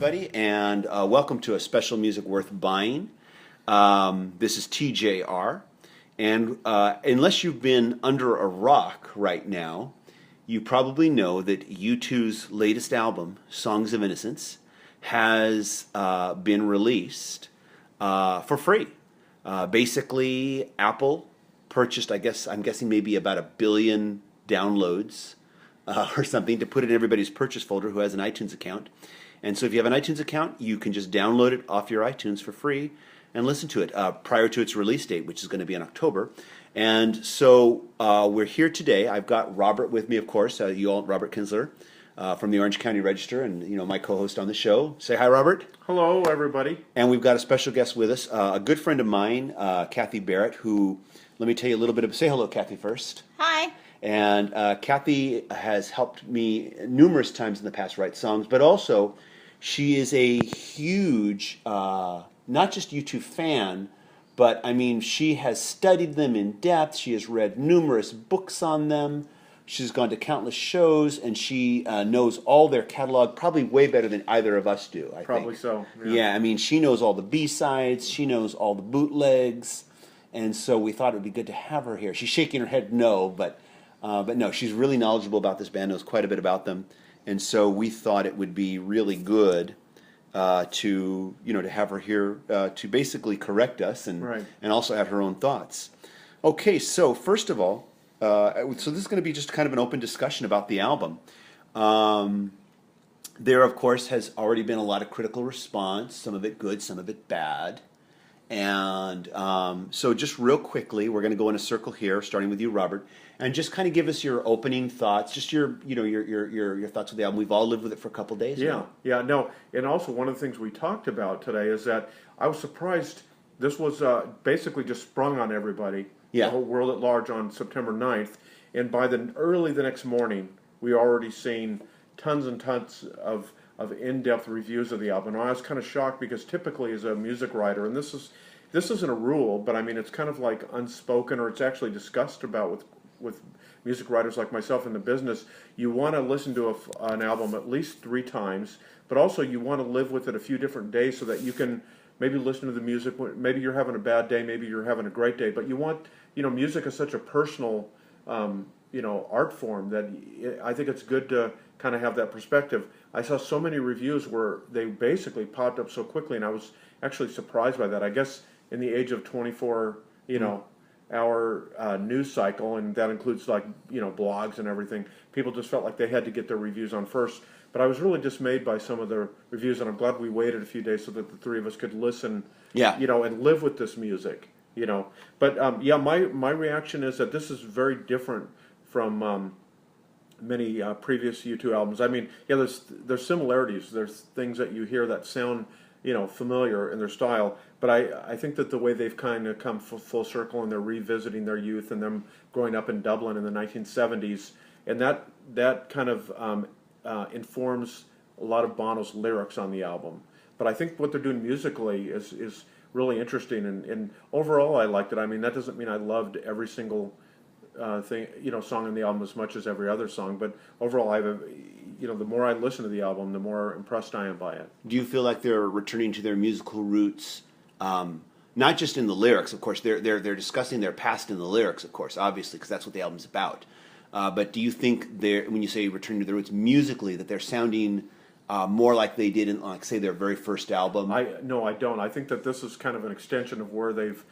everybody, and welcome to a special Music Worth Buying. This is TJR, and unless you've been under a rock right now, you probably know that U2's latest album, Songs of Innocence, has been released for free. Basically, Apple purchased, I'm guessing maybe about 1 billion downloads or something to put it in everybody's purchase folder who has an iTunes account. And so if you have an iTunes account, you can just download it off your iTunes for free and listen to it prior to its release date, which is going to be in October. And so we're here today. I've got Robert with me, of course, Robert Kinsler from the Orange County Register, and my co-host on the show. Say hi, Robert. Hello, everybody. And we've got a special guest with us, a good friend of mine, Kathy Barrett, who, let me tell you a little bit of, say hello, Kathy, first. Hi. And Kathy has helped me numerous times in the past write songs, but also she is a huge, not just U2 fan, but I mean, she has studied them in depth. She has read numerous books on them. She's gone to countless shows, and she knows all their catalog probably way better than either of us do, I think. Probably so. Yeah, I mean, she knows all the B-sides. She knows all the bootlegs. And so we thought it would be good to have her here. She's shaking her head no, but no, she's really knowledgeable about this band, knows quite a bit about them. And so we thought it would be really good to have her here to basically correct us and also have her own thoughts. Okay, so first of all, so this is going to be just kind of an open discussion about the album. There, of course, has already been a lot of critical response, some of it good, some of it bad. And so just real quickly, we're going to go in a circle here, starting with you, Robert, and just kind of give us your opening thoughts, just your thoughts with the album. We've all lived with it for a couple days now. No. And also one of the things we talked about today is that I was surprised this was basically just sprung on everybody, the whole world at large, on September 9th. And by the next morning, we already seen tons and tons of in-depth reviews of the album. And I was kind of shocked because typically as a music writer, and this isn't a rule, but I mean it's kind of like unspoken, or it's actually discussed about with music writers like myself in the business. You want to listen to an album at least 3 times, but also you want to live with it a few different days so that you can maybe listen to the music. Maybe you're having a bad day, maybe you're having a great day, but you want, music is such a personal art form that I think it's good to kind of have that perspective. I saw so many reviews where they basically popped up so quickly, and I was actually surprised by that. I guess in the age of 24, hour news cycle, and that includes blogs and everything, people just felt like they had to get their reviews on first. But I was really dismayed by some of the reviews, and I'm glad we waited a few days so that the three of us could listen, and live with this music, But my reaction is that this is very different from many previous U2 albums. I mean, there's similarities. There's things that you hear that sound, familiar in their style. But I think that the way they've kind of come full circle and they're revisiting their youth and them growing up in Dublin in the 1970s, and that kind of informs a lot of Bono's lyrics on the album. But I think what they're doing musically is really interesting, and overall I liked it. I mean, that doesn't mean I loved every single song in the album as much as every other song, but overall the more I listen to the album, the more impressed I am by it. Do you feel like they're returning to their musical roots, not just in the lyrics, of course, they're discussing their past in the lyrics, of course, obviously, because that's what the album's about. But do you think when you say returning to their roots musically, that they're sounding more like they did in, say, their very first album? No, I don't. I think that this is kind of an extension of where they've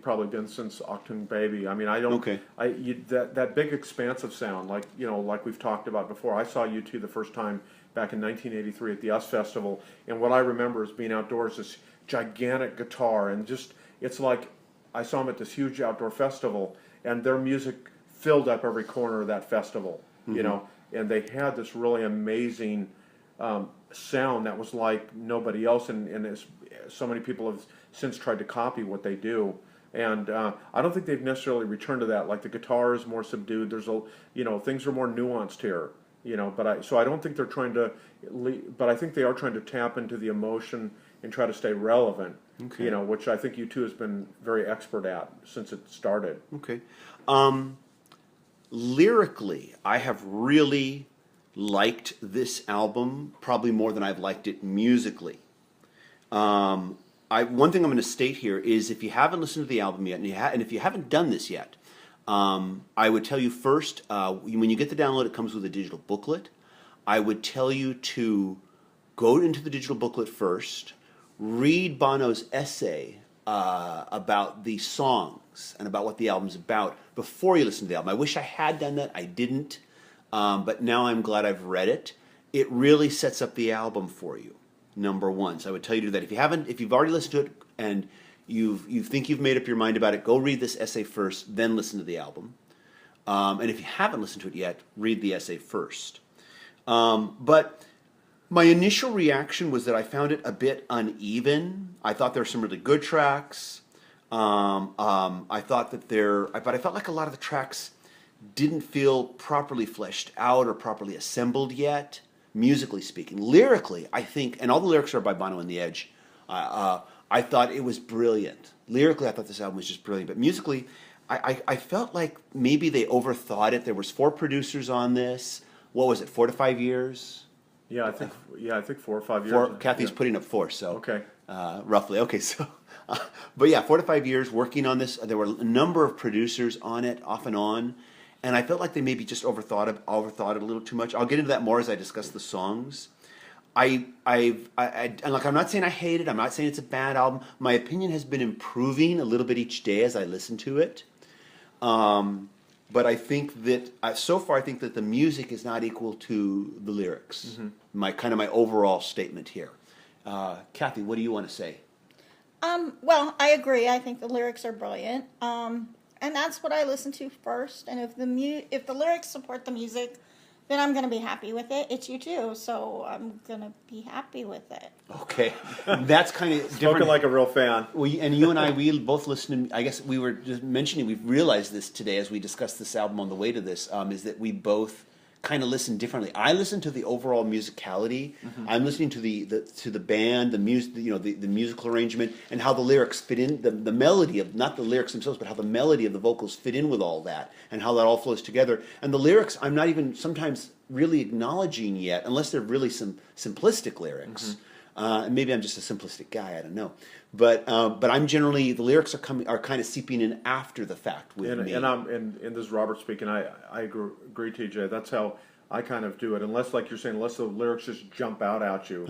probably been since Octung Baby. I mean, I don't. Okay. That big expansive sound, like we've talked about before. I saw U2 the first time back in 1983 at the US Festival, and what I remember is being outdoors, this gigantic guitar, and just it's like I saw them at this huge outdoor festival, and their music filled up every corner of that festival. And they had this really amazing sound that was like nobody else, and so many people have since tried to copy what they do, and I don't think they've necessarily returned to that. Like the guitar is more subdued. There's things are more nuanced here, But I don't think they're trying to, but I think they are trying to tap into the emotion and try to stay relevant. Okay. Which I think U2 has been very expert at since it started. Okay. Lyrically, I have really liked this album probably more than I've liked it musically. One thing I'm going to state here is if you haven't listened to the album yet, and if you haven't done this yet, I would tell you first, when you get the download, it comes with a digital booklet. I would tell you to go into the digital booklet first, read Bono's essay about the songs and about what the album's about before you listen to the album. I wish I had done that. I didn't. But now I'm glad I've read it. It really sets up the album for you, number one. So I would tell you to do that. If you've already listened to it and you think you've made up your mind about it, go read this essay first, then listen to the album. And if you haven't listened to it yet, read the essay first. But my initial reaction was that I found it a bit uneven. I thought there were some really good tracks. I thought that but I felt like a lot of the tracks didn't feel properly fleshed out or properly assembled yet, musically speaking. Lyrically, I think, and all the lyrics are by Bono and the Edge, I thought it was brilliant. Lyrically, I thought this album was just brilliant. But musically, I felt like maybe they overthought it. There was 4 producers on this. What was it, 4 to 5 years? Yeah, I think 4 or 5 years. Kathy's putting up 4, so okay, roughly. Okay, so, but yeah, 4 to 5 years working on this. There were a number of producers on it, off and on, and I felt like they maybe just overthought it a little too much. I'll get into that more as I discuss the songs. And look, I'm not saying I hate it. I'm not saying it's a bad album. My opinion has been improving a little bit each day as I listen to it. But I think that so far, I think that the music is not equal to the lyrics. Mm-hmm. My overall statement here. Kathy, what do you want to say? Well, I agree. I think the lyrics are brilliant, and that's what I listen to first. And if the lyrics support the music, then I'm going to be happy with it. It's U2, so I'm going to be happy with it. Okay, that's kind of different. Spoken like a real fan. And you and I, we both listened to, I guess we were just mentioning, we've realized this today as we discussed this album on the way to this, is that we both kind of listen differently. I listen to the overall musicality. Mm-hmm. I'm listening to the band, the music, the musical arrangement, and how the lyrics fit in, the melody of, not the lyrics themselves, but how the melody of the vocals fit in with all that, and how that all flows together. And the lyrics, I'm not even sometimes really acknowledging yet, unless they're really some simplistic lyrics. Mm-hmm. Maybe I'm just a simplistic guy. I don't know, but I'm generally, the lyrics are kind of seeping in after the fact with me. And this is Robert speaking. I agree, TJ. That's how I kind of do it. Unless, like you're saying, unless the lyrics just jump out at you,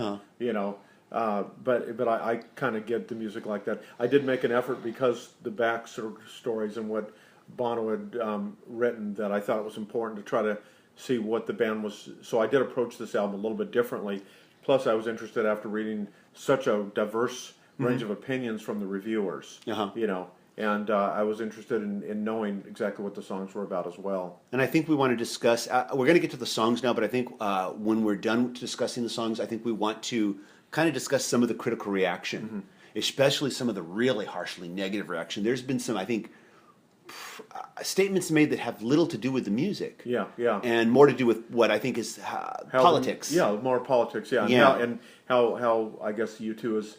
But I kind of get the music like that. I did make an effort because the back stories and what Bono had written, that I thought it was important to try to see what the band was. So I did approach this album a little bit differently. Plus, I was interested after reading such a diverse range of opinions from the reviewers, and I was interested in knowing exactly what the songs were about as well. And I think we want to discuss, we're going to get to the songs now, but I think when we're done discussing the songs, I think we want to kind of discuss some of the critical reaction, especially some of the really harshly negative reaction. There's been some, I think, statements made that have little to do with the music. Yeah. And more to do with what I think is politics. More politics, yeah. Yeah. And how I guess U2 is,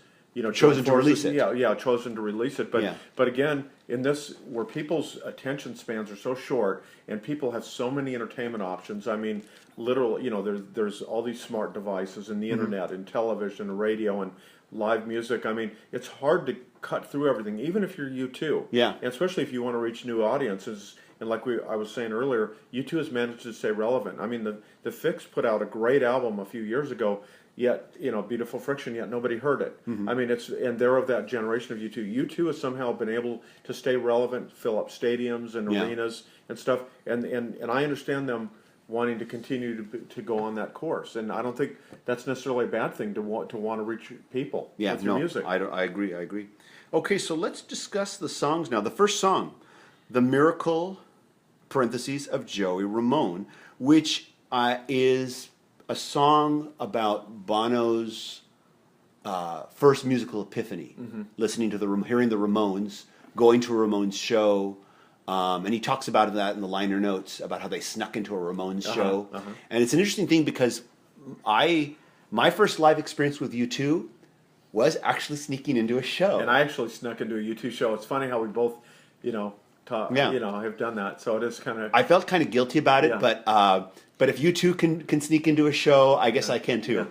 chosen to release it. Yeah, chosen to release it. But again, in this, where people's attention spans are so short and people have so many entertainment options, I mean, literally, there's all these smart devices and the internet and television and radio and live music. I mean, it's hard to cut through everything, even if you're U2. Yeah. And especially if you want to reach new audiences. And like I was saying earlier, U2 has managed to stay relevant. I mean, the Fix put out a great album a few years ago, yet, Beautiful Friction, yet nobody heard it. I mean, and they're of that generation of U2. U2 has somehow been able to stay relevant, fill up stadiums and arenas and stuff. And I understand them wanting to continue to go on that course. And I don't think that's necessarily a bad thing to want to reach people with your music. I agree. Okay, so let's discuss the songs now. The first song, The Miracle, parentheses, of Joey Ramone, which is a song about Bono's first musical epiphany, listening to hearing the Ramones, going to a Ramones show, and he talks about that in the liner notes about how they snuck into a Ramones show. And it's an interesting thing because my first live experience with U2 was actually sneaking into a show. And I actually snuck into a U2 show. It's funny how we both, have done that. So it is kind of... I felt kind of guilty about it, but But if you two can sneak into a show, I guess I can too. Yeah.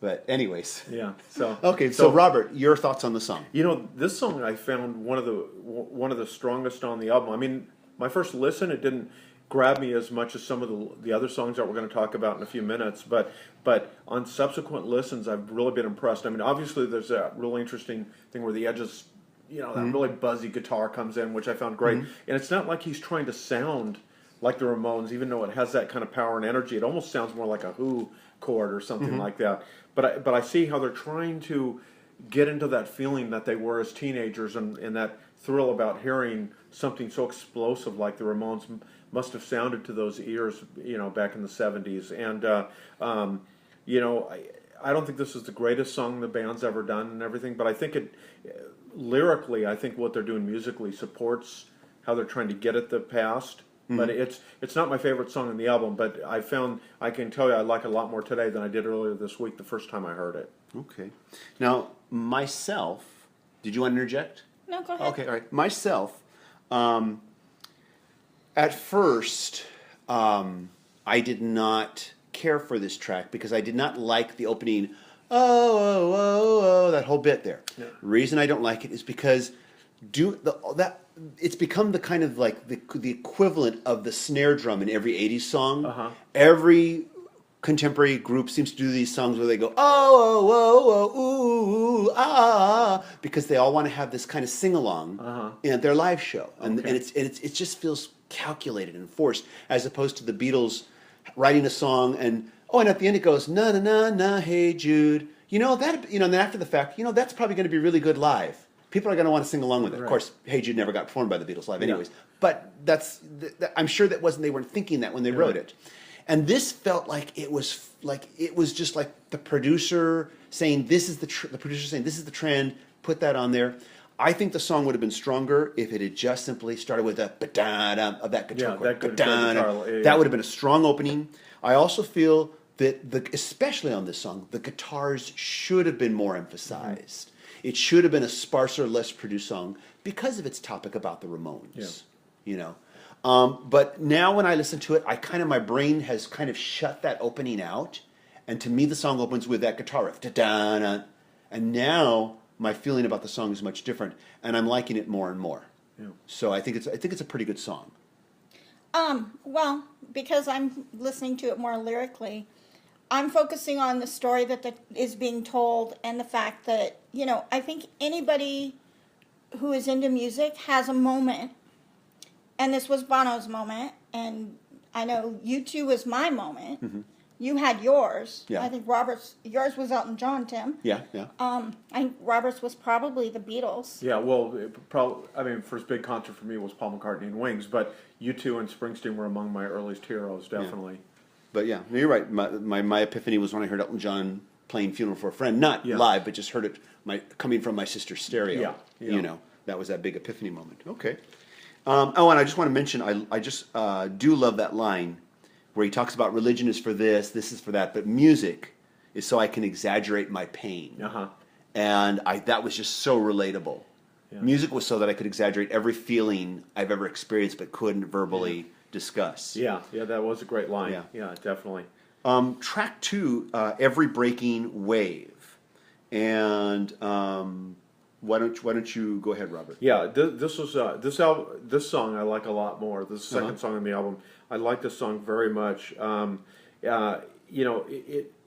But anyways. Yeah. So okay. So Robert, your thoughts on the song? You know, this song I found one of the strongest on the album. I mean, my first listen, it didn't grab me as much as some of the other songs that we're going to talk about in a few minutes. But on subsequent listens, I've really been impressed. I mean, obviously, there's that really interesting thing where the edges, that really buzzy guitar comes in, which I found great. And it's not like he's trying to sound like the Ramones, even though it has that kind of power and energy. It almost sounds more like a Who chord or something like that. But I see how they're trying to get into that feeling that they were as teenagers, and that thrill about hearing something so explosive like the Ramones must have sounded to those ears, back in the 70s. And, I don't think this is the greatest song the band's ever done and everything, but I think lyrically, I think what they're doing musically supports how they're trying to get at the past. But it's not my favorite song on the album, but I can tell you I like it a lot more today than I did earlier this week the first time I heard it. Okay. Now, myself, did you want to interject? No, go ahead. Okay, all right. Myself, at first, I did not care for this track because I did not like the opening, that whole bit there. Yeah. The reason I don't like it is because it's become the kind of like the equivalent of the snare drum in every 80s song. Uh-huh. Every contemporary group seems to do these songs where they go, because they all want to have this kind of sing-along in their live show. And it just feels calculated and forced, as opposed to the Beatles writing a song and at the end it goes, na na na na, hey Jude. And then after the fact, that's probably going to be really good live. People are going to want to sing along with it. Right. Of course, Hey Jude never got performed by the Beatles live anyways. But I'm sure they weren't thinking that when they wrote it. And this felt like it was just like the producer saying this is the producer saying this is the trend, put that on there. I think the song would have been stronger if it had just simply started with a ba-da-da of that guitar chord. That would have been a strong opening. I also feel that especially on this song, the guitars should have been more emphasized. It should have been a sparser, less produced song because of its topic about the Ramones. Yeah. But now when I listen to it, my brain has kind of shut that opening out, and to me the song opens with that guitar riff, da-da-da, and now my feeling about the song is much different, and I'm liking it more and more. Yeah. So I think it's a pretty good song. Well, because I'm listening to it more lyrically, I'm focusing on the story that is being told, and the fact that, I think anybody who is into music has a moment, and this was Bono's moment, and I know U2 was my moment. Mm-hmm. You had yours. Yeah. I think yours was Elton John, Tim. Yeah. I think Robert's was probably the Beatles. Yeah, well, first big concert for me was Paul McCartney and Wings, but U2 and Springsteen were among my earliest heroes, definitely. Yeah. But yeah, you're right. My epiphany was when I heard Elton John playing "Funeral for a Friend," not live, but just heard it coming from my sister's stereo. Yeah. That was that big epiphany moment. Okay. And I just want to mention, I just do love that line where he talks about religion is for this is for that, but music is so I can exaggerate my pain. Uh-huh. And that was just so relatable. Yeah. Music was so that I could exaggerate every feeling I've ever experienced but couldn't verbally discuss. Yeah, that was a great line. Yeah, definitely. Track 2, Every Breaking Wave. And why don't you go ahead, Robert? Yeah, this song I like a lot more. This is the second song on the album. I like this song very much.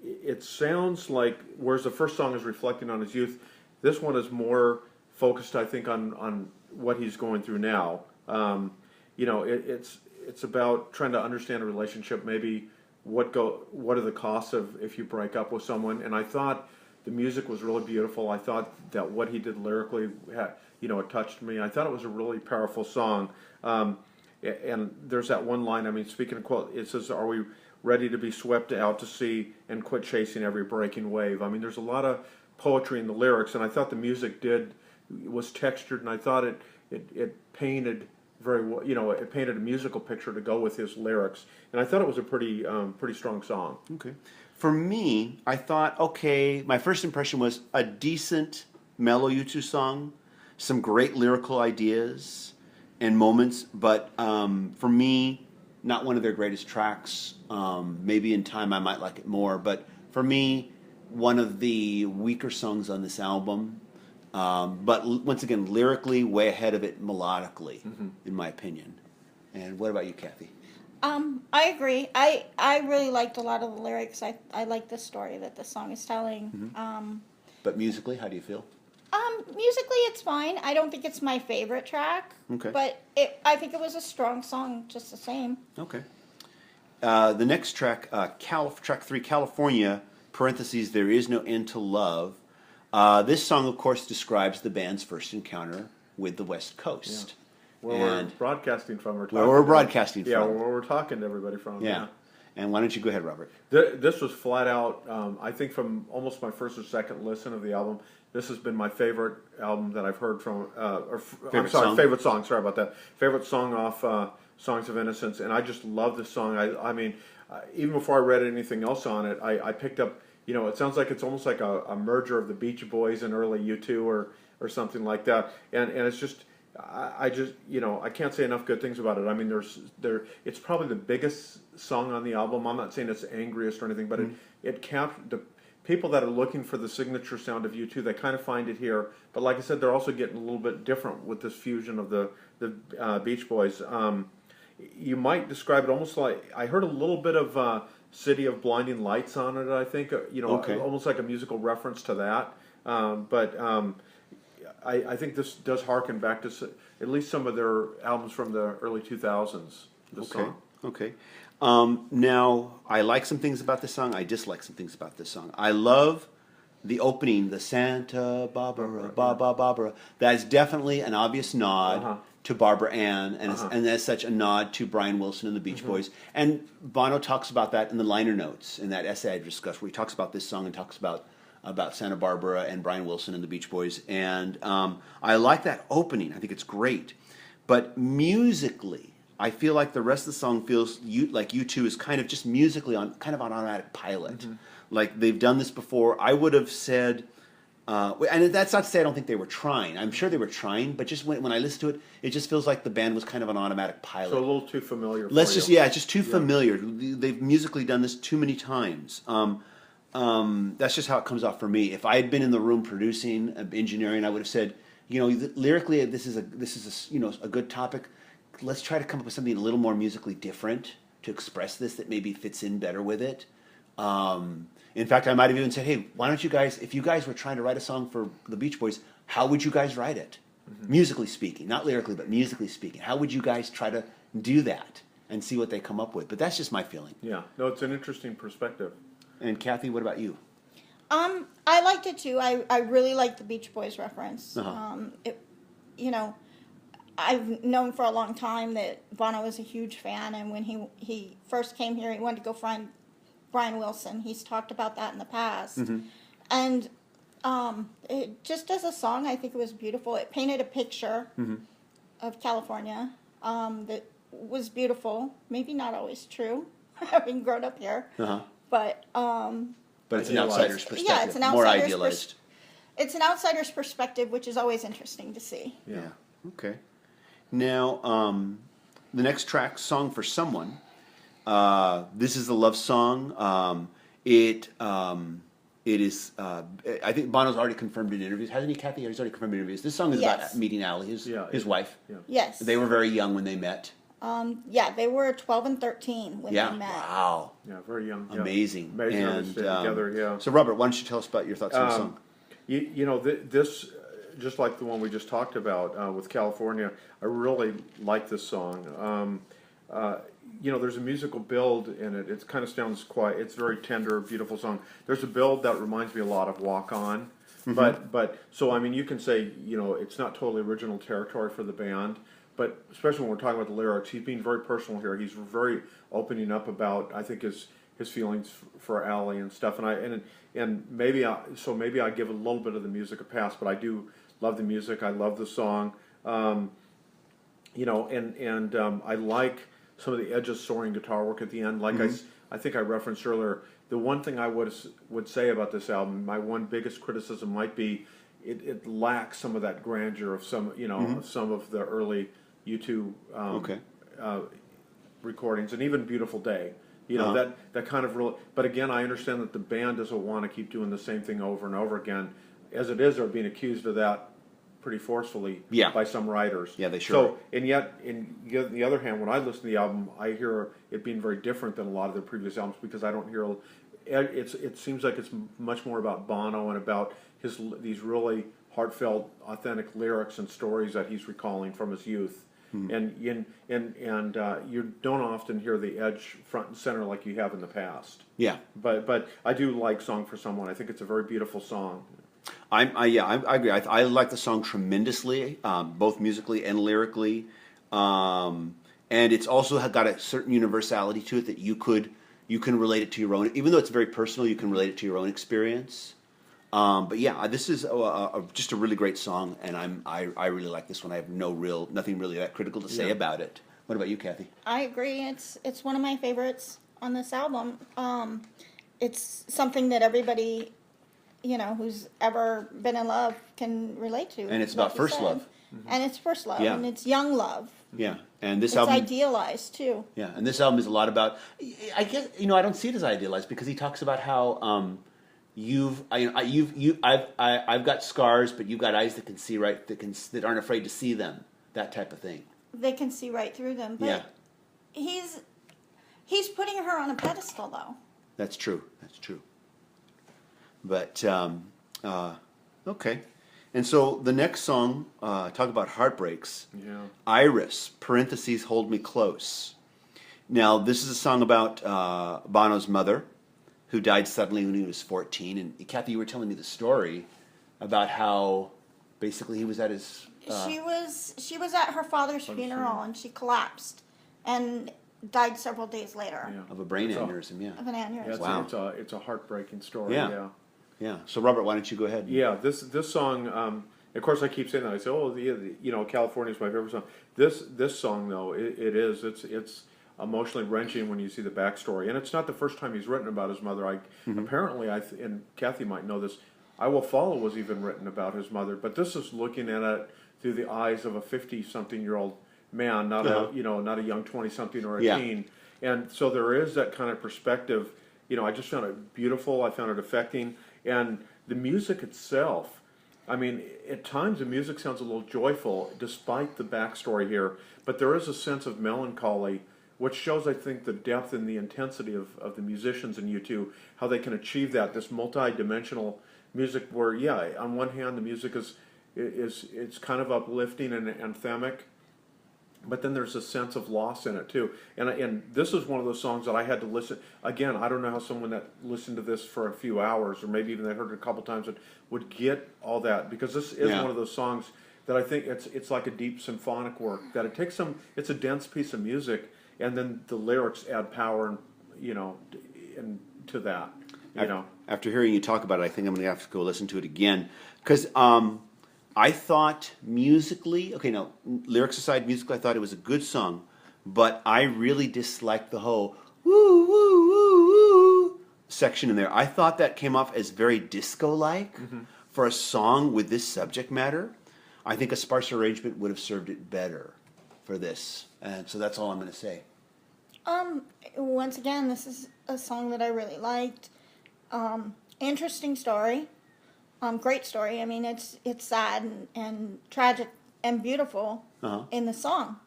It sounds like, whereas the first song is reflecting on his youth, this one is more focused, I think, on what he's going through now. It's about trying to understand a relationship, maybe what are the costs of if you break up with someone. And I thought the music was really beautiful. I thought that what he did lyrically, it touched me. I thought it was a really powerful song. And there's that one line, speaking of quote, it says, "Are we ready to be swept out to sea and quit chasing every breaking wave?" There's a lot of poetry in the lyrics, and I thought the music was textured, and I thought it painted very well. It painted a musical picture to go with his lyrics, and I thought it was a pretty strong song. Okay. For me, I thought, my first impression was a decent mellow U2 song, some great lyrical ideas and moments, but for me, not one of their greatest tracks. Maybe in time I might like it more, but for me, one of the weaker songs on this album. But once again, lyrically, way ahead of it melodically, in my opinion. And what about you, Kathy? I agree. I really liked a lot of the lyrics. I like the story that the song is telling. But musically, how do you feel? Musically, it's fine. I don't think it's my favorite track. Okay. But I think it was a strong song, just the same. Okay. The next track, track 3, California, parentheses, There Is No End to Love. This song, of course, describes the band's first encounter with the West Coast. Yeah. Where we're broadcasting from. Where we're broadcasting from. Yeah, where we're talking to everybody from. Yeah. And why don't you go ahead, Robert? This was flat out, I think from almost my first or second listen of the album, this has been my favorite album that I've heard from, favorite song, sorry about that. Favorite song off Songs of Innocence, and I just love this song. I mean, even before I read anything else on it, I picked up, it sounds like it's almost like a merger of the Beach Boys and early U2 or something like that, and it's just, I just, I can't say enough good things about it. I mean, it's probably the biggest song on the album. I'm not saying it's the angriest or anything, but it captured the people that are looking for the signature sound of U2. They kind of find it here, but like I said, they're also getting a little bit different with this fusion of the Beach Boys. You might describe it almost like, I heard a little bit of City of Blinding Lights on it. I think almost like a musical reference to that, but. I think this does harken back to at least some of their albums from the early 2000s. Okay. Now, I like some things about this song. I dislike some things about this song. I love the opening, the Santa Barbara, Barbara. That is definitely an obvious nod to Barbara Ann, and as such a nod to Brian Wilson and the Beach Boys. And Bono talks about that in the liner notes, in that essay I discussed, where he talks about this song and talks about Santa Barbara and Brian Wilson and the Beach Boys. And I like that opening. I think it's great. But musically, I feel like the rest of the song feels like U2 is kind of just musically on automatic pilot. Like they've done this before. I would have said, and that's not to say I don't think they were trying. I'm sure they were trying, but just when I listen to it, it just feels like the band was kind of an automatic pilot. So a little too familiar. It's just too familiar. They've musically done this too many times. That's just how it comes off for me. If I had been in the room producing, engineering, I would have said, lyrically, this is a good topic. Let's try to come up with something a little more musically different to express this that maybe fits in better with it. In fact, I might have even said, hey, why don't you guys, if you guys were trying to write a song for the Beach Boys, how would you guys write it? Musically speaking, not lyrically, but musically speaking. How would you guys try to do that and see what they come up with? But that's just my feeling. Yeah, no, it's an interesting perspective. And Kathy, what about you? I liked it too. I really liked the Beach Boys reference. I've known for a long time that Bono was a huge fan, and when he first came here, he wanted to go find Brian Wilson. He's talked about that in the past. And it just as a song, I think it was beautiful. It painted a picture of California that was beautiful. Maybe not always true, having grown up here. But it's an outsider's perspective. Yeah, it's an outsider's more idealized. It's an outsider's perspective, which is always interesting to see. Yeah. Okay. Now, the next track, "Song for Someone." This is a love song. It is. I think Bono's already confirmed in interviews. Hasn't he, Kathy? He's already confirmed in interviews. This song is about meeting Allie, his wife. Yeah. Yes. They were very young when they met. They were 12 and 13 when they met. Wow. Yeah, very young. Amazing. Amazing to stay together, yeah. So, Robert, why don't you tell us about your thoughts on the song? This, just like the one we just talked about with California, I really like this song. There's a musical build in it. It kind of sounds quiet. It's a very tender, beautiful song. There's a build that reminds me a lot of Walk On. But so, I mean, you can say, it's not totally original territory for the band. But especially when we're talking about the lyrics, he's being very personal here. He's very opening up about, I think, his feelings for Allie and stuff. And maybe I give a little bit of the music a pass, but I do love the music. I love the song. I like some of the edges soaring guitar work at the end. Like I think I referenced earlier, the one thing I would say about this album, my one biggest criticism might be it lacks some of that grandeur of some of the early U2 recordings, and even Beautiful Day. You know, that kind of real. But again, I understand that the band doesn't want to keep doing the same thing over and over again. As it is, they're being accused of that pretty forcefully by some writers. Yeah, they sure. So, and yet, on the other hand, when I listen to the album, I hear it being very different than a lot of their previous albums because I don't hear. It seems like it's much more about Bono and about these really heartfelt, authentic lyrics and stories that he's recalling from his youth. Mm-hmm. And you don't often hear the Edge front and center like you have in the past. Yeah. But I do like Song for Someone. I think it's a very beautiful song. I agree. I like the song tremendously, both musically and lyrically, and it's also got a certain universality to it that you can relate it to your own. Even though it's very personal, you can relate it to your own experience. But yeah, this is just a really great song, and I really like this one. I have nothing really that critical to say about it. What about you, Kathy? I agree. It's one of my favorites on this album. It's something that everybody, who's ever been in love can relate to. And it's about first love. Mm-hmm. And it's first love, and it's young love. Yeah, and this album, it's idealized too. Yeah, and this album is a lot about. I guess I don't see it as idealized because he talks about how I've got scars, but you've got eyes that can see right, that aren't afraid to see them. That type of thing. They can see right through them. But he's putting her on a pedestal, though. That's true. But okay. And so the next song, talk about heartbreaks. Yeah. Iris, parentheses, Hold Me Close. Now, this is a song about Bono's mother, who died suddenly when he was 14. And Kathy, you were telling me the story about how basically he was at his... She was at her father's funeral, and she collapsed and died several days later. Yeah. Of a brain aneurysm, Of an aneurysm. Wow. It's a heartbreaking story, Yeah. So, Robert, why don't you go ahead? Yeah, this song, of course I keep saying that. I say, California's my favorite song. This song, though, it's emotionally wrenching when you see the backstory. And it's not the first time he's written about his mother. Apparently, and Kathy might know this, I Will Follow was even written about his mother. But this is looking at it through the eyes of a 50-something-year-old man, not a not a young 20-something or a teen. And so there is that kind of perspective. I just found it beautiful. I found it affecting. And the music itself, I mean, at times the music sounds a little joyful despite the backstory here, but there is a sense of melancholy, which shows, I think, the depth and the intensity of the musicians in U2, how they can achieve this multi-dimensional music where, on one hand the music is it's kind of uplifting and anthemic, but then there's a sense of loss in it too. And this is one of those songs that I had to listen again. I don't know how someone that listened to this for a few hours, or maybe even they heard it a couple times, would get all that, because this is one of those songs that I think it's like a deep symphonic work. That it's a dense piece of music, and then the lyrics add power, and to that. After hearing you talk about it, I think I'm going to have to go listen to it again, because I thought musically, lyrics aside, musically, I thought it was a good song, but I really disliked the whole woo, woo, woo, woo section in there. I thought that came off as very disco-like for a song with this subject matter. I think a sparse arrangement would have served it better for this, and so that's all I'm going to say. Once again, this is a song that I really liked. Interesting story. Great story. I mean, it's sad and tragic and beautiful in the song.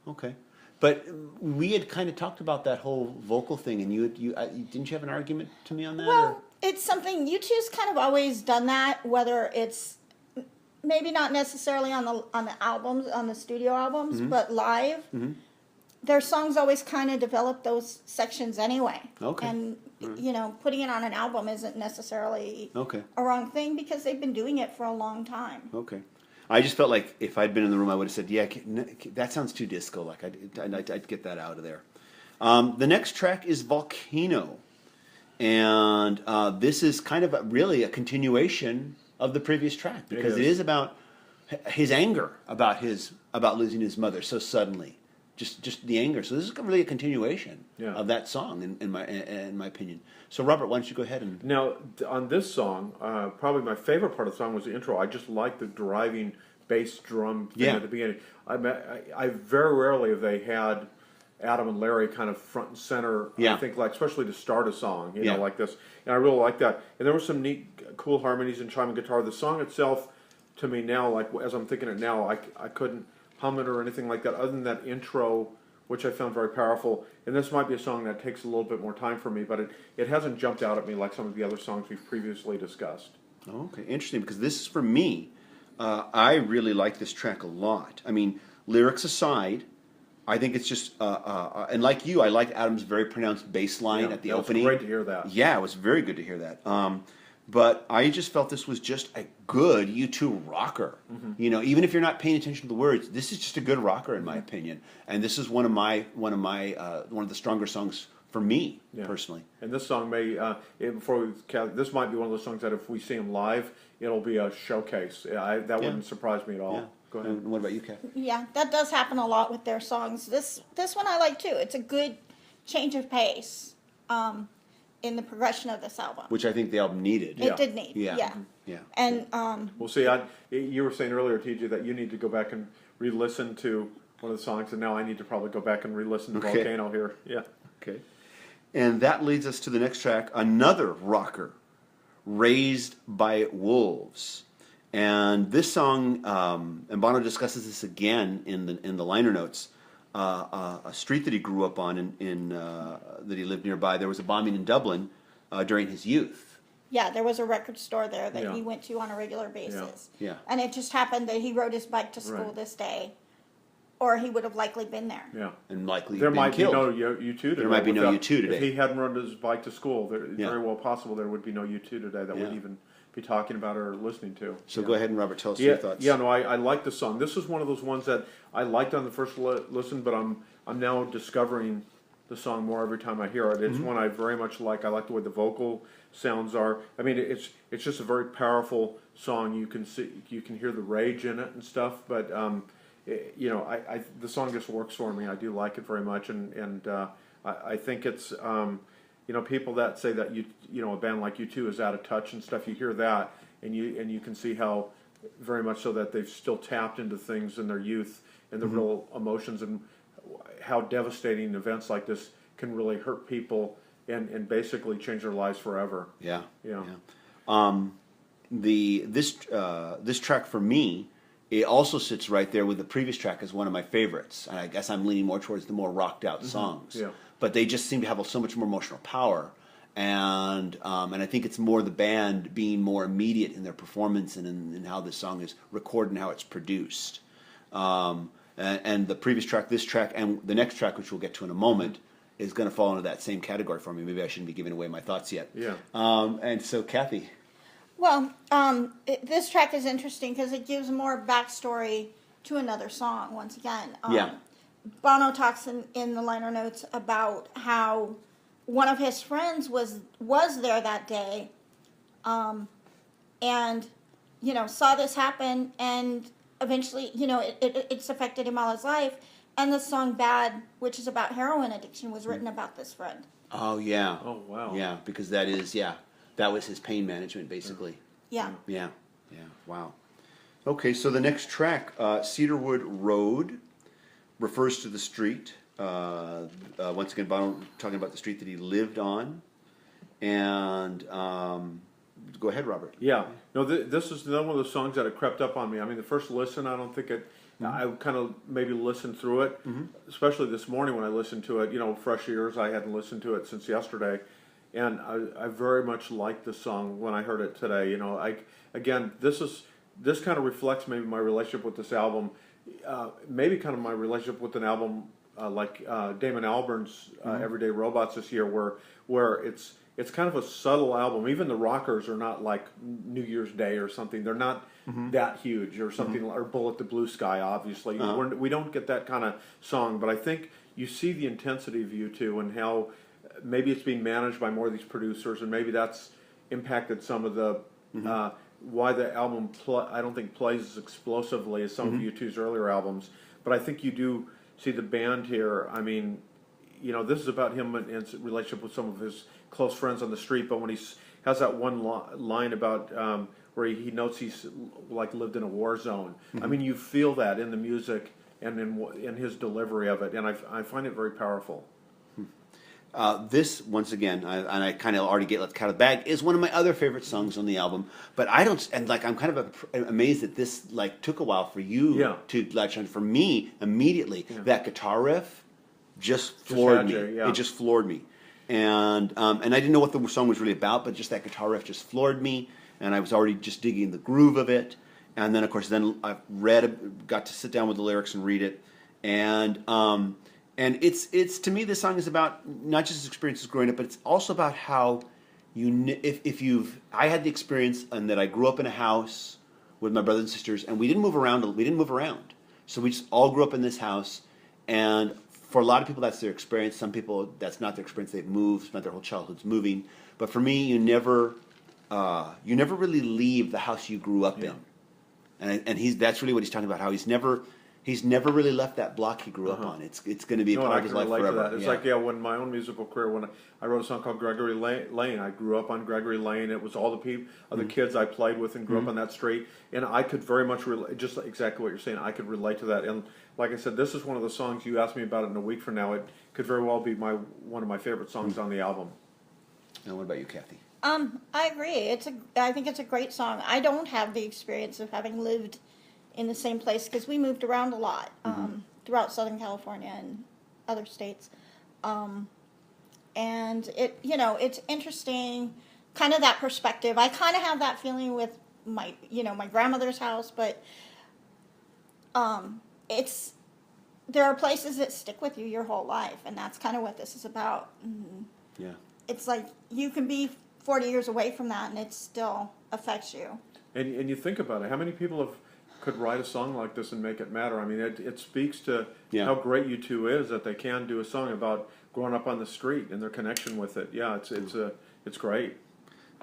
Okay. But we had kind of talked about that whole vocal thing, and you didn't you have an argument to me on that? Well, it's something U2's kind of always done that. Whether it's maybe not necessarily on the albums, on the studio albums, but live, their songs always kind of develop those sections anyway. Okay. And putting it on an album isn't necessarily a wrong thing, because they've been doing it for a long time. Okay. I just felt like if I'd been in the room, I would have said, that sounds too disco. Like I'd get that out of there. The next track is Volcano. And this is kind of really a continuation of the previous track, because it is about his anger about losing his mother so suddenly. Just the anger. So this is really a continuation of that song, in my opinion. So Robert, why don't you go ahead and... Now, on this song, probably my favorite part of the song was the intro. I just like the driving bass drum thing at the beginning. I very rarely have they had Adam and Larry kind of front and center. Yeah. I think, like, especially to start a song, you Yeah. know, like this. And I really like that. And there were some neat, cool harmonies and chime and guitar. The song itself, to me now, like as I'm thinking it now, I couldn't hum it or anything like that, other than that intro, which I found very powerful. And this might be a song that takes a little bit more time for me, but it hasn't jumped out at me like some of the other songs we've previously discussed. Okay, interesting, because this is for me. I really like this track a lot. I mean, lyrics aside, I think it's just, and like you, I liked Adam's very pronounced bass line at the opening. It was great to hear that. Yeah, it was very good to hear that. But I just felt this was just a good U2 rocker. Mm-hmm. You know, even if you're not paying attention to the words, this is just a good rocker in my opinion. And this is one of the stronger songs for me personally. And this song may, this might be one of those songs that if we see him live, it'll be a showcase. That wouldn't surprise me at all. Yeah. Go ahead. And what about you, Kathy? Yeah, that does happen a lot with their songs. This one I like too. It's a good change of pace in the progression of this album. Which I think the album needed. It did need. Yeah. Yeah. Yeah. And Well, see, you were saying earlier, TJ, that you need to go back and re-listen to one of the songs, and now I need to probably go back and re-listen to Volcano here. Yeah. Okay. And that leads us to the next track, another rocker, Raised by Wolves. And this song, and Bono discusses this again in the liner notes, a street that he grew up on that he lived nearby. There was a bombing in Dublin during his youth. yeah, there was a record store there that he went to on a regular basis. Yeah. And it just happened that he rode his bike to school this day, or he would have likely been there. Yeah. And likely There been might killed. be no U2 today. There might be no U2 today. If he hadn't run his bike to school, very well possible there would be no U2 today that we'd even be talking about or listening to. So go ahead and Robert, tell us your thoughts. Yeah, no, I like the song. This is one of those ones that I liked on the first listen, but I'm now discovering the song more every time I hear it. It's one I very much like. I like the way the vocal sounds are. I mean, it's just a very powerful song. You can hear the rage in it and stuff, but the song just works for me. I do like it very much, and I think it's people that say that a band like U2 is out of touch and stuff. You hear that, and you can see how very much so that they've still tapped into things in their youth and the real emotions and how devastating events like this can really hurt people and basically change their lives forever. Yeah. Yeah. This track for me, it also sits right there with the previous track as one of my favorites. And I guess I'm leaning more towards the more rocked out songs. Yeah. But they just seem to have so much more emotional power. And I think it's more the band being more immediate in their performance and in how this song is recorded and how it's produced. And the previous track, this track, and the next track, which we'll get to in a moment, is going to fall into that same category for me. Maybe I shouldn't be giving away my thoughts yet. Yeah. And so, Kathy. Well, this track is interesting because it gives more backstory to another song, once again. Bono talks in the liner notes about how one of his friends was there that day and, saw this happen, and eventually, it's affected him all his life. And the song Bad, which is about heroin addiction, was written about this friend. Oh, yeah. Oh, wow. Yeah, because that was his pain management, basically. Yeah. Yeah. Wow. Okay, so the next track, Cedarwood Road, refers to the street. Once again, Bono talking about the street that he lived on. And go ahead, Robert. Yeah. No, this is another one of those songs that had crept up on me. I mean, the first listen, I don't think it... I kind of maybe listened through it, especially this morning when I listened to it. Fresh ears, I hadn't listened to it since yesterday. And I very much liked the song when I heard it today. This kind of reflects maybe my relationship with this album, maybe kind of my relationship with an album like Damon Albarn's Everyday Robots this year, where it's kind of a subtle album. Even the rockers are not like New Year's Day or something. They're not that huge or something, or Bullet the Blue Sky, obviously. We don't get that kind of song, but I think you see the intensity of U2 and how maybe it's being managed by more of these producers, and maybe that's impacted some of the why the album I don't think plays as explosively as some of U2's earlier albums. But I think you do see the band here. I mean, this is about him and his relationship with some of his close friends on the street. But when he has that one line about where he notes he's like lived in a war zone. I mean, you feel that in the music and in his delivery of it, and I find it very powerful. This, once again, I kind of already get let the cat out of the bag, is one of my other favorite songs on the album. But I don't, and like I'm kind of amazed that this like took a while for you to latch on. For me, immediately that guitar riff just floored me. It just floored me, and I didn't know what the song was really about, but just that guitar riff just floored me, and I was already just digging the groove of it. And then of course, I got to sit down with the lyrics and read it, and it's to me, this song is about not just experiences growing up, but it's also about how I had the experience and that I grew up in a house with my brothers and sisters, and we didn't move around. So we just all grew up in this house, and for a lot of people that's their experience. Some people that's not their experience. They've moved, spent their whole childhoods moving. But for me, you never really leave the house you grew up in, and that's really what he's talking about. How he's never really left that block he grew up on. It's going to be a part of his life forever. It's like when my own musical career, when I wrote a song called Gregory Lane. I grew up on Gregory Lane. It was all the people, the kids I played with and grew up on that street, and I could very much just exactly what you're saying. I could relate to that, and like I said, this is one of the songs you asked me about it in a week from now. It could very well be one of my favorite songs on the album. And what about you, Kathy? I agree. I think it's a great song. I don't have the experience of having lived in the same place because we moved around a lot throughout Southern California and other states, and it's interesting, kind of that perspective. I kind of have that feeling with my grandmother's house, but there are places that stick with you your whole life, and that's kind of what this is about. Yeah, it's like you can be 40 years away from that, and it still affects you. And you think about it, how many people could write a song like this and make it matter? I mean, it speaks to how great U2 is that they can do a song about growing up on the street and their connection with it. Yeah, it's great.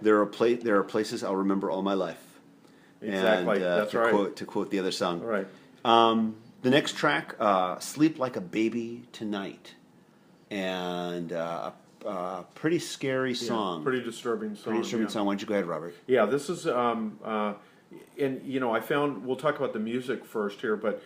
There are places I'll remember all my life. Exactly, and, that's right. To quote the other song. All right. The next track, "Sleep Like a Baby Tonight," and pretty scary song. Pretty disturbing song. Pretty disturbing song. Why don't you go ahead, Robert? Yeah, this is. And I found, we'll talk about the music first here, but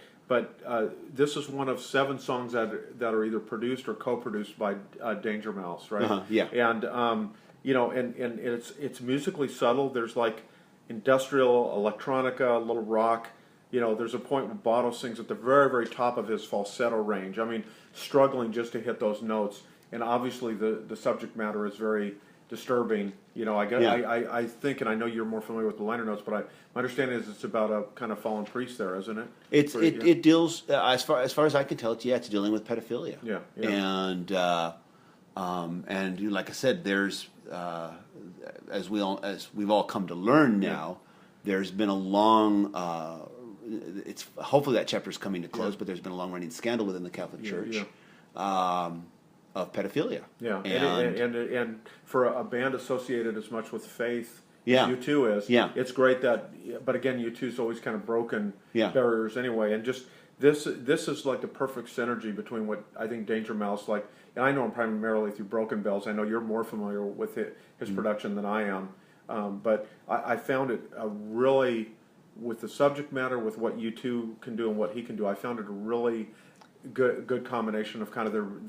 this is one of 7 songs that are either produced or co-produced by Danger Mouse, right? Yeah. And and it's musically subtle. There's like industrial, electronica, a little rock. There's a point when Bono sings at the very, very top of his falsetto range. I mean, struggling just to hit those notes. And obviously the subject matter is very disturbing. I think, and I know you're more familiar with the liner notes, but my understanding is it's about a kind of fallen priest there, isn't it? It deals, as far as I can tell, it's dealing with pedophilia. Yeah. And like I said, there's as we've all come to learn now, there's been a long. It's hopefully that chapter is coming to close, but there's been a long running scandal within the Catholic Church. Of pedophilia. Yeah, and for a band associated as much with faith as U2 is, it's great that, but again, U2's always kind of broken barriers anyway, and just this is like the perfect synergy between what I think Danger Mouse, like, and I know him primarily through Broken Bells. I know you're more familiar with his production than I am, but I found it really, with the subject matter, with what U2 can do and what he can do, I found it a really good combination of kind of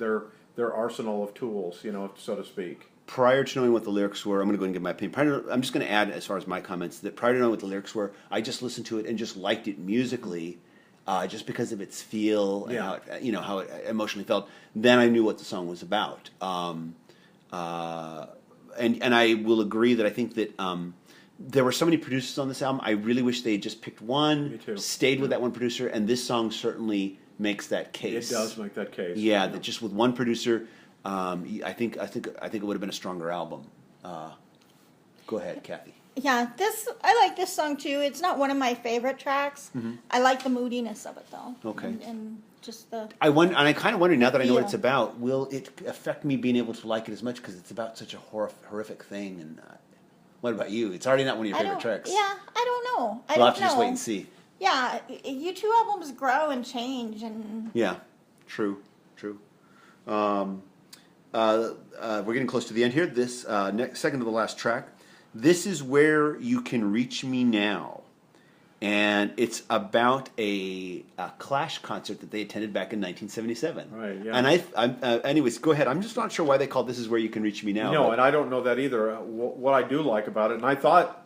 their arsenal of tools, so to speak. Prior to knowing what the lyrics were, I'm going to go and give my opinion. I'm just going to add, as far as my comments, that prior to knowing what the lyrics were, I just listened to it and just liked it musically, just because of its feel and how it emotionally felt. Then I knew what the song was about. And I will agree that I think that there were so many producers on this album. I really wish they had just picked one, stayed with that one producer, and this song certainly makes that case. It does make that case. Yeah, that just with one producer, I think it would have been a stronger album. Go ahead, Kathy. Yeah, I like this song too. It's not one of my favorite tracks. I like the moodiness of it though. Okay. And just the. I kind of wonder now that I know what it's about. Will it affect me being able to like it as much because it's about such a horrific thing? And what about you? It's already not one of your favorite tracks. Yeah, I don't know. We'll have to just wait and see. Yeah, U2 albums grow and change, and true. We're getting close to the end here. This second to the last track. This is Where You Can Reach Me Now, and it's about a Clash concert that they attended back in 1977. Right. Yeah. And anyways, go ahead. I'm just not sure why they called "This Is Where You Can Reach Me Now." No, and I don't know that either. What I do like about it, and I thought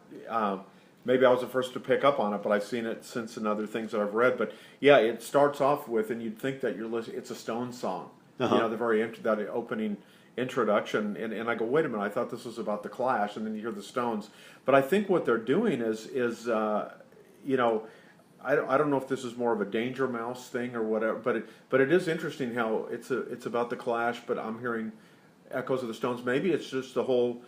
maybe I was the first to pick up on it, but I've seen it since in other things that I've read. But yeah, it starts off with, and you'd think that you're listening. It's a Stones song. Uh-huh. You know, that opening introduction, and I go, wait a minute, I thought this was about the Clash, and then you hear the Stones. But I think what they're doing is you know, I don't know if this is more of a Danger Mouse thing or whatever, but it is interesting how it's about the Clash, but I'm hearing echoes of the Stones. Maybe it's just the whole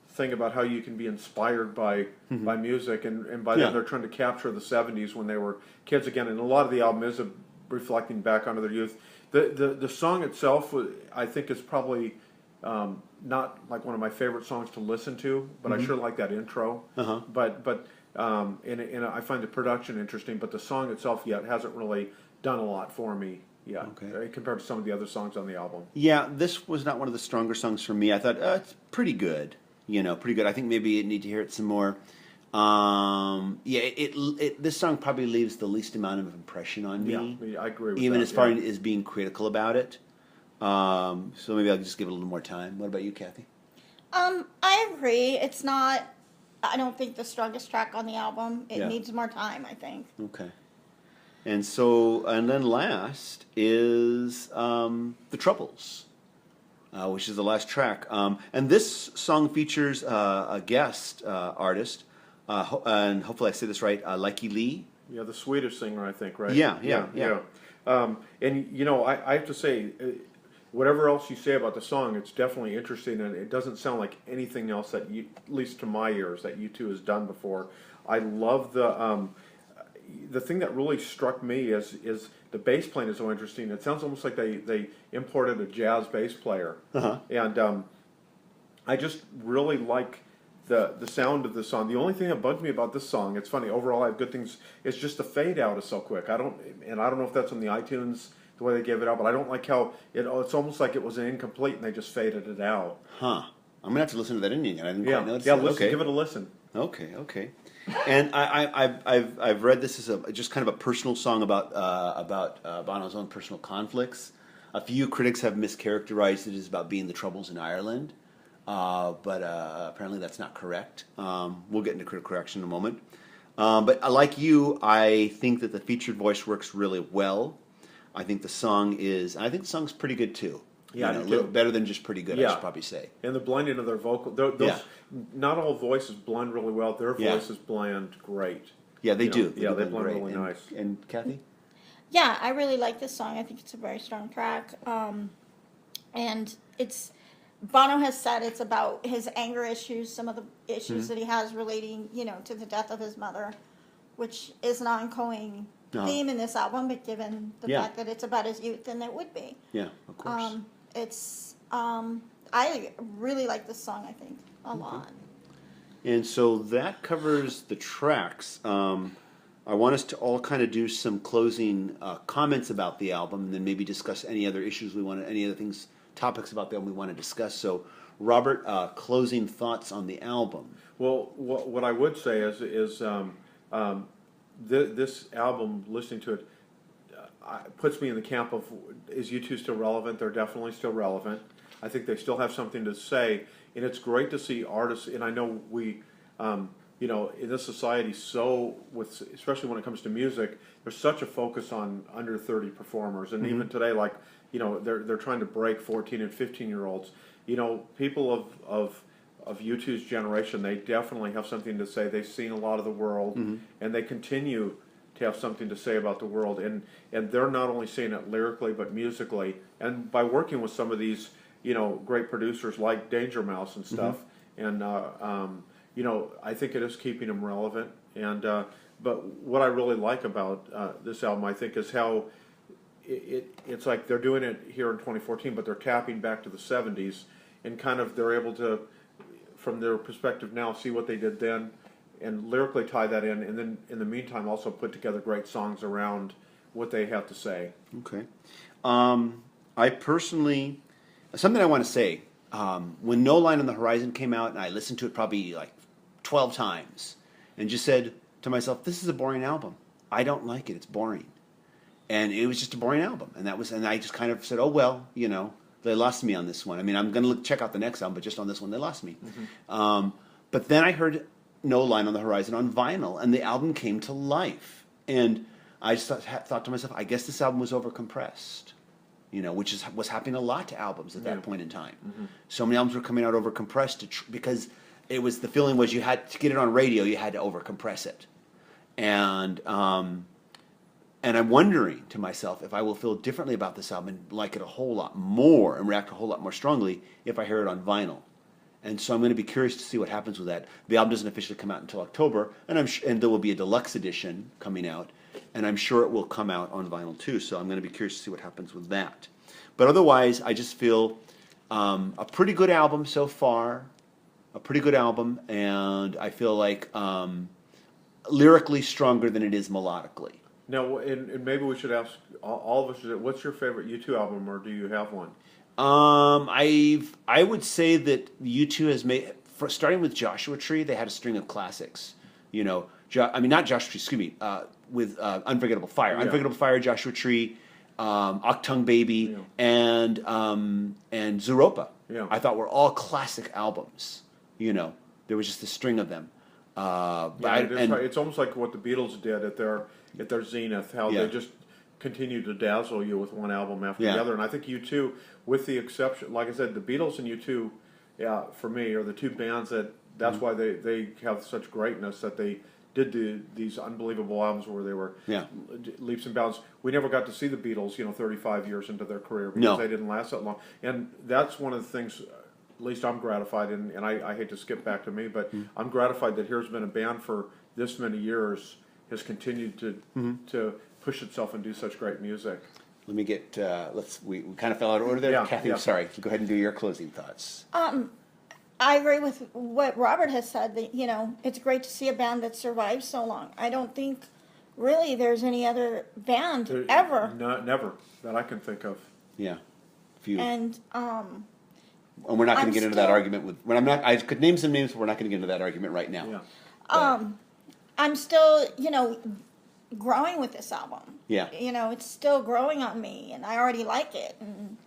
thing about how you can be inspired by music, and by then they're trying to capture the 70s when they were kids again, and a lot of the album is reflecting back onto their youth. The song itself, I think, is probably not like one of my favorite songs to listen to, but I sure like that intro. Uh-huh. But and I find the production interesting, but the song itself yet hasn't really done a lot for me yet, compared to some of the other songs on the album. Yeah, this was not one of the stronger songs for me. I thought it's pretty good. Pretty good. I think maybe you need to hear it some more. This song probably leaves the least amount of impression on me. Yeah, I agree with even that, as far as being critical about it. So maybe I'll just give it a little more time. What about you, Kathy? I agree. It's not, I don't think, the strongest track on the album. It needs more time, I think. Okay. And then last is The Troubles, which is the last track. And this song features a guest artist, and hopefully I say this right, Likey Lee. Yeah, the Swedish singer, I think, right? Yeah. And, I have to say, whatever else you say about the song, it's definitely interesting, and it doesn't sound like anything else that at least to my ears, that U2 has done before. I love the thing that really struck me is the bass playing is so interesting. It sounds almost like they imported a jazz bass player. Uh-huh. And I just really like the sound of the song. The only thing that bugs me about this song, it's funny, overall I have good things, it's just the fade out is so quick. I don't know if that's on the iTunes, the way they gave it out, but I don't like how it's almost like it was incomplete and they just faded it out. Huh. I'm going to have to listen to that ending. I didn't quite notice that. Listen, give it a listen. Okay. And I've read this as just kind of a personal song about Bono's own personal conflicts. A few critics have mischaracterized it as about being the Troubles in Ireland, but apparently that's not correct. We'll get into critical correction in a moment. But like you, I think that the featured voice works really well. I think the song's pretty good too. Yeah, a little better than just pretty good, I should probably say. And the blending of their vocal, not all voices blend really well. Their voices blend great. Yeah, they do. They blend really nice. And Kathy? Yeah, I really like this song. I think it's a very strong track. And Bono has said it's about his anger issues, some of the issues that he has relating, to the death of his mother, which is an ongoing theme in this album, but given the fact that it's about his youth, then it would be. Yeah, of course. I really like this song, I think, a lot. And so that covers the tracks. I want us to all kind of do some closing comments about the album, and then maybe discuss any other issues topics about the album we want to discuss. So, Robert, closing thoughts on the album. Well, what I would say is this album, listening to it, puts me in the camp of, is U2 still relevant? They're definitely still relevant. I think they still have something to say, and it's great to see artists, and I know we, in this society, especially when it comes to music, there's such a focus on under 30 performers, and even today, they're trying to break 14 and 15-year-olds. People of U2's generation, they definitely have something to say. They've seen a lot of the world, and they continue to have something to say about the world. And they're not only saying it lyrically, but musically. And by working with some of these, great producers like Danger Mouse and stuff, and I think it is keeping them relevant. And but what I really like about this album, I think, is how it's like they're doing it here in 2014, but they're tapping back to the 70s, and kind of they're able to, from their perspective now, see what they did then, and lyrically tie that in, and then in the meantime also put together great songs around what they have to say. Okay. I personally, something I want to say, when No Line on the Horizon came out, and I listened to it probably like 12 times, and just said, to myself, this is a boring album. I don't like it. It's boring. And it was just a boring album. And I just kind of said, oh, well, they lost me on this one. I mean, I'm going to check out the next album, but just on this one, they lost me. Mm-hmm. But then I heard No Line on the Horizon on vinyl, and the album came to life. And I just thought to myself, I guess this album was overcompressed, which was happening a lot to albums at that point in time. Mm-hmm. So many albums were coming out overcompressed because the feeling was you had to get it on radio, you had to overcompress it. And I'm wondering to myself if I will feel differently about this album and like it a whole lot more and react a whole lot more strongly if I hear it on vinyl. And so I'm going to be curious to see what happens with that. The album doesn't officially come out until October, and there will be a deluxe edition coming out, and I'm sure it will come out on vinyl too. So I'm going to be curious to see what happens with that. But otherwise, I just feel a pretty good album so far, and I feel like lyrically stronger than it is melodically. Now, and maybe we should ask all of us: what's your favorite U2 album, or do you have one? I would say that U2 has made, starting with Joshua Tree, they had a string of classics. Not Joshua Tree, excuse me, with Unforgettable Fire. Yeah. Unforgettable Fire, Joshua Tree, Octung Baby, and Zooropa. Yeah. I thought were all classic albums. There was just a string of them. It's almost like what the Beatles did at their zenith, how they just continue to dazzle you with one album after the other. And I think U2, with the exception, like I said, the Beatles and U2, for me, are the two bands that's why they have such greatness, that they did these unbelievable albums where they were leaps and bounds. We never got to see the Beatles, 35 years into their career, because they didn't last that long. And that's one of the things, at least I'm gratified, and I hate to skip back to me, but I'm gratified that here's been a band for this many years, has continued to push itself and do such great music. Let me get, we kind of fell out of order there. Yeah, Kathy, I'm sorry. Go ahead and do your closing thoughts. I agree with what Robert has said, that, it's great to see a band that survived so long. I don't think really there's any other band ever. Never, that I can think of. Yeah. Few. And we're not going to get into that argument with, I could name some names, but we're not going to get into that argument right now. Yeah. I'm still, growing with this album. Yeah. It's still growing on me, and I already like it. And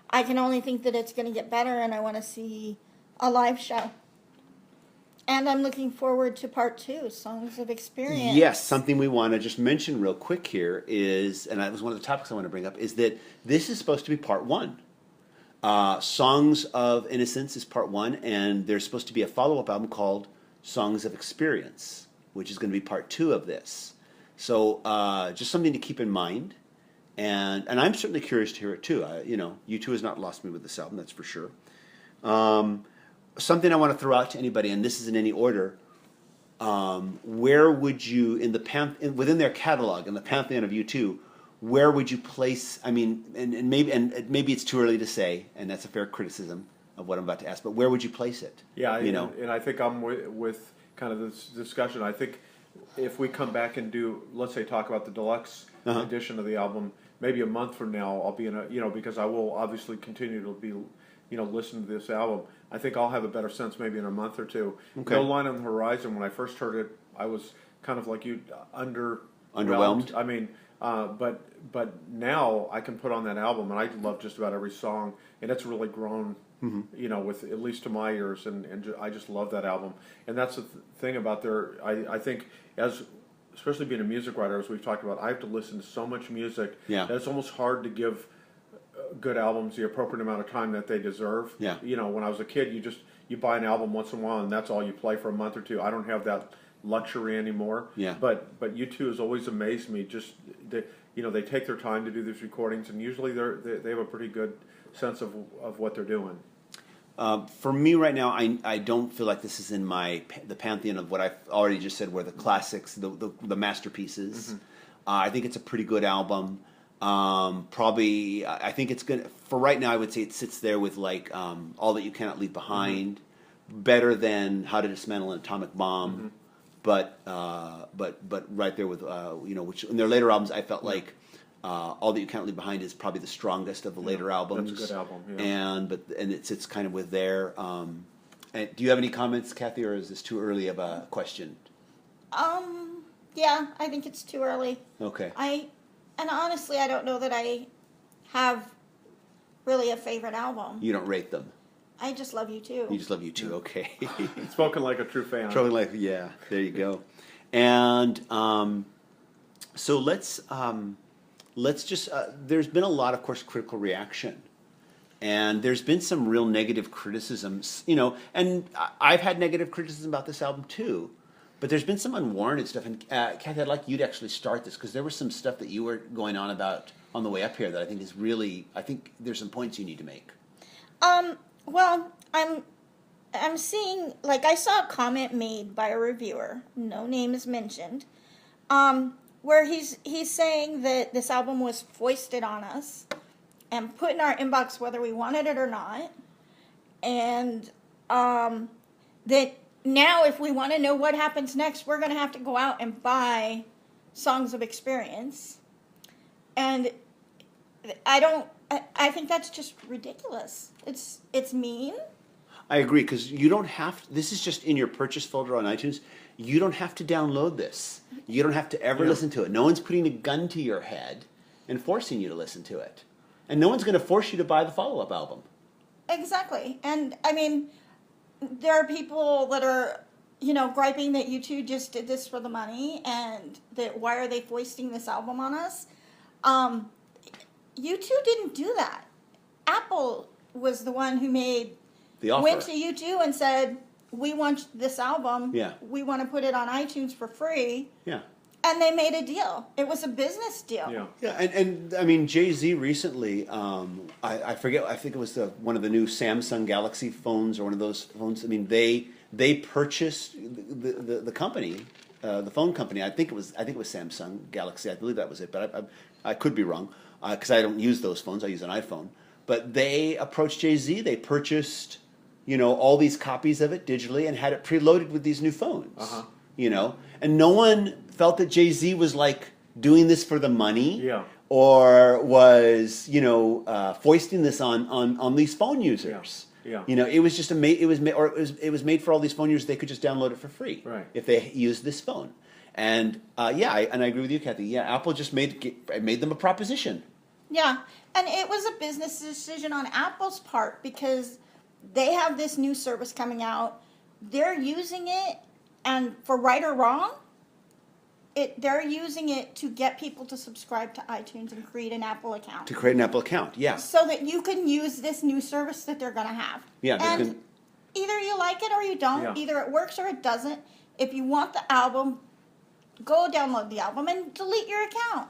I can only think that it's going to get better, and I want to see a live show. And I'm looking forward to part 2, Songs of Experience. Yes, something we want to just mention real quick here is, and that was one of the topics I want to bring up, is that this is supposed to be part 1. Songs of Innocence is part 1, and there's supposed to be a follow-up album called Songs of Experience, which is going to be part 2 of this. So just something to keep in mind, and I'm certainly curious to hear it too. U2 has not lost me with this album, that's for sure. Something I want to throw out to anybody, and this is in any order. Where would you, within their catalog, in the pantheon of U2, where would you place? I mean, and maybe it's too early to say, and that's a fair criticism of what I'm about to ask. But where would you place it? Yeah, and I think I'm with kind of this discussion. I think if we come back and let's say talk about the deluxe edition of the album, maybe a month from now, I'll be in a, because I will obviously continue to be, listen to this album. I think I'll have a better sense maybe in a month or two. Okay. No Line on the Horizon, when I first heard it, I was kind of like you, underwhelmed. I mean, but now I can put on that album, and I love just about every song, and it's really grown, with, at least to my ears, and I just love that album. And that's the thing about I think, especially being a music writer, as we've talked about, I have to listen to so much music that it's almost hard to give good albums the appropriate amount of time that they deserve. Yeah. When I was a kid, you buy an album once in a while, and that's all you play for a month or two. I don't have that luxury anymore. Yeah. But U2 has always amazed me. Just they take their time to do these recordings, and usually they have a pretty good sense of what they're doing. For me right now, I don't feel like this is in the pantheon of what I've already just said, where the classics, the masterpieces. Mm-hmm. I think it's a pretty good album. Probably, I think it's good for right now. I would say it sits there with like All That You Cannot Leave Behind, better than How to Dismantle an Atomic Bomb, but right there with which in their later albums I felt like All That You Cannot Leave Behind is probably the strongest of the later albums. That's a good album, yeah. And it sits kind of with their. And do you have any comments, Kathy, or is this too early of a question? Yeah, I think it's too early. Okay. And honestly, I don't know that I have really a favorite album. You don't rate them. I just love U2. You just love U2. Okay. Spoken like a true fan. Spoken like, yeah. There you go. And so let's just. There's been a lot, of course, critical reaction. And there's been some real negative criticisms, and I've had negative criticism about this album too. But there's been some unwarranted stuff. And Kathy, I'd like you to actually start this because there was some stuff that you were going on about on the way up here that I think is really, I think there's some points you need to make. Well, I'm seeing, like, I saw a comment made by a reviewer, no name is mentioned, where he's saying that this album was foisted on us and put in our inbox whether we wanted it or not, and that now if we want to know what happens next, we're going to have to go out and buy Songs of Experience. And I think that's just ridiculous. It's mean. I agree, because you don't have to, this is just in your purchase folder on iTunes. You don't have to download this. You don't have to ever listen to it. No one's putting a gun to your head and forcing you to listen to it. And no one's going to force you to buy the follow-up album. Exactly. And, I mean, there are people that are, griping that U2 just did this for the money and that why are they foisting this album on us? U2 didn't do that. Apple was the one who made the offer. Went to U2 and said, we want this album. Yeah. We want to put it on iTunes for free. Yeah. And they made a deal. It was a business deal. Yeah. Yeah, and I mean, Jay-Z recently, I forget, I think it was one of the new Samsung Galaxy phones or one of those phones. I mean, they purchased the company, the phone company. I think it was Samsung Galaxy. I believe that was it, but I could be wrong because I don't use those phones. I use an iPhone. But they approached Jay-Z. They purchased, all these copies of it digitally and had it preloaded with these new phones. Uh-huh. And no one felt that Jay-Z was like doing this for the money, or was foisting this on these phone users. Yeah. It was just it was made for all these phone users. They could just download it for free, right, if they used this phone. And I agree with you, Kathy. Yeah, Apple just made them a proposition. Yeah, and it was a business decision on Apple's part because they have this new service coming out. They're using it, and for right or wrong, they're using it to get people to subscribe to iTunes and create an Apple account. To create an Apple account, yeah. So that you can use this new service that they're going to have. Yeah. And either you like it or you don't. Yeah. Either it works or it doesn't. If you want the album, go download the album and delete your account.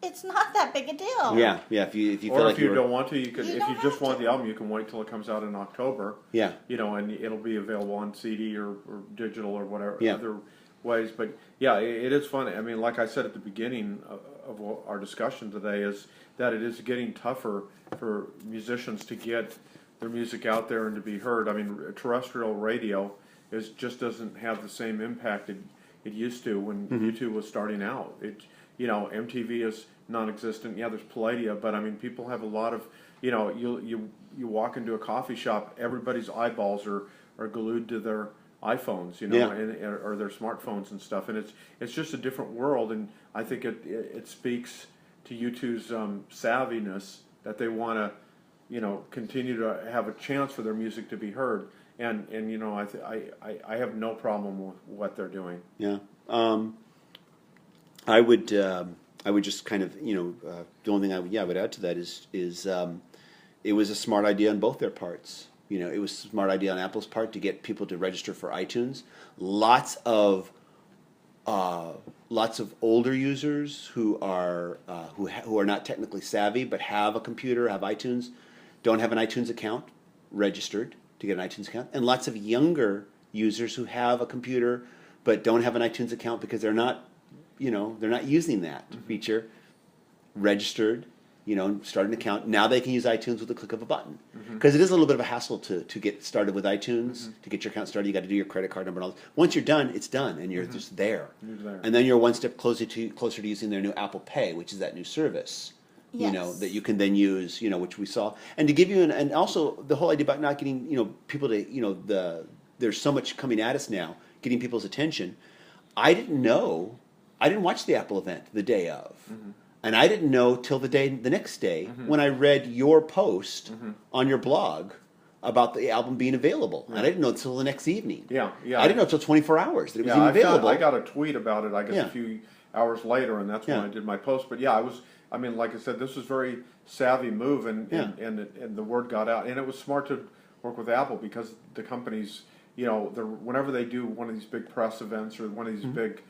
It's not that big a deal. Yeah. If you feel or like if you don't want to, you could. You If don't you just have want to. the album, you can wait till it comes out in October. Yeah. And it'll be available on CD or digital or whatever other ways. But yeah, it is funny. I mean, like I said at the beginning of our discussion today, is that it is getting tougher for musicians to get their music out there and to be heard. I mean, terrestrial radio just doesn't have the same impact it used to when U2 was starting out. MTV is non-existent. Yeah, there's Palladia, but I mean, people have a lot of, you walk into a coffee shop, everybody's eyeballs are glued to their iPhones, or their smartphones and stuff, and it's just a different world, and I think it speaks to U2's savviness that they want to, continue to have a chance for their music to be heard, and I have no problem with what they're doing. Yeah. I would just kind of, the only thing I would add to that is it was a smart idea on both their parts. It was a smart idea on Apple's part to get people to register for iTunes. Lots of older users who are not technically savvy but have a computer, have iTunes, don't have an iTunes account registered to get an iTunes account, and lots of younger users who have a computer but don't have an iTunes account because they're not using that feature, registered, start an account. Now they can use iTunes with the click of a button. Because it is a little bit of a hassle to get started with iTunes. To get your account started, you got to do your credit card number and all this. Once you're done, it's done, and you're just there. You're there. And then you're one step closer to using their new Apple Pay, which is that new service. Yes. That you can then use, which we saw. And to give you and also the whole idea about not getting, people to, there's so much coming at us now, getting people's attention. I didn't know I didn't watch the Apple event the day of. And I didn't know till the next day when I read your post on your blog about the album being available. And I didn't know until the next evening. Yeah. I didn't know until 24 hours that it was even available. I got a tweet about it, I guess, a few hours later, and that's when I did my post. But yeah, I mean, like I said, this was a very savvy move, and the word got out. And it was smart to work with Apple because the companies, whenever they do one of these big press events or one of these big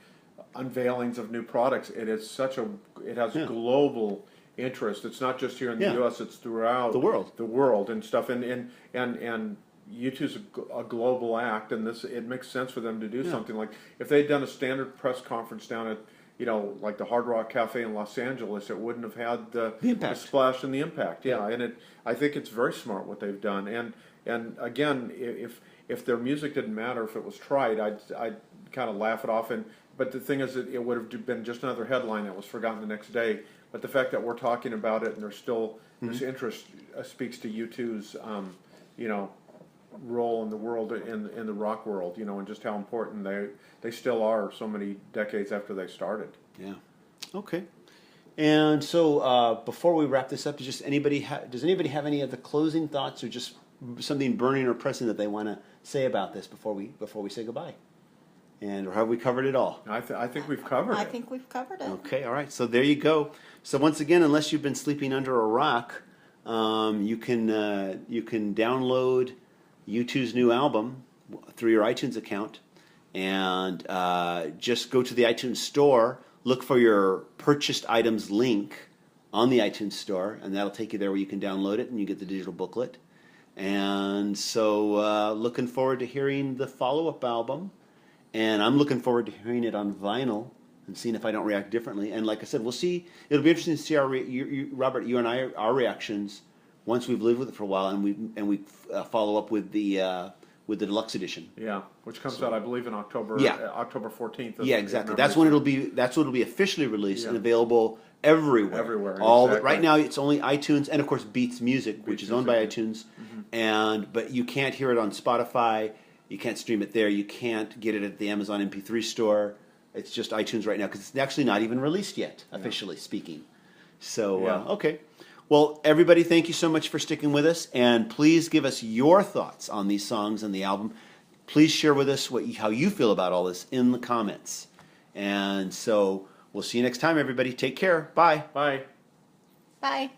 unveilings of new products, it has global interest. It's not just here in the U.S., it's throughout the world and stuff. And U2's a global act, and it makes sense for them to do something like, if they'd done a standard press conference down at like the Hard Rock Cafe in Los Angeles, it wouldn't have had the splash and the impact. And I think it's very smart what they've done. And again, if their music didn't matter, if it was tried, I'd kind of laugh it off. But the thing is that it would have been just another headline that was forgotten the next day. But the fact that we're talking about it and there's still this interest speaks to U2's role in the world, in the rock world, and just how important they still are so many decades after they started. Yeah. Okay. And so before we wrap this up, does anybody have any of the closing thoughts or just something burning or pressing that they want to say about this before we say goodbye? And or have we covered it all? I think we've covered it. I think we've covered it. Okay, all right. So there you go. So once again, unless you've been sleeping under a rock, you can download U2's new album through your iTunes account, and just go to the iTunes store, look for your purchased items link on the iTunes store, and that'll take you there where you can download it and you get the digital booklet. And so looking forward to hearing the follow-up album. And I'm looking forward to hearing it on vinyl and seeing if I don't react differently. And like I said, we'll see. It'll be interesting to see Robert, you and I, our reactions once we've lived with it for a while, and we follow up with the deluxe edition. Yeah, which comes out, I believe, in October. Yeah. October 14th. Yeah, exactly. That's when it'll be officially released and available everywhere. Everywhere. Exactly. Right now, it's only iTunes and of course Beats Music, which is owned by iTunes, but you can't hear it on Spotify. You can't stream it there. You can't get it at the Amazon MP3 store. It's just iTunes right now because it's actually not even released yet, officially speaking. So, okay. Well, everybody, thank you so much for sticking with us. And please give us your thoughts on these songs and the album. Please share with us how you feel about all this in the comments. And so we'll see you next time, everybody. Take care. Bye. Bye. Bye.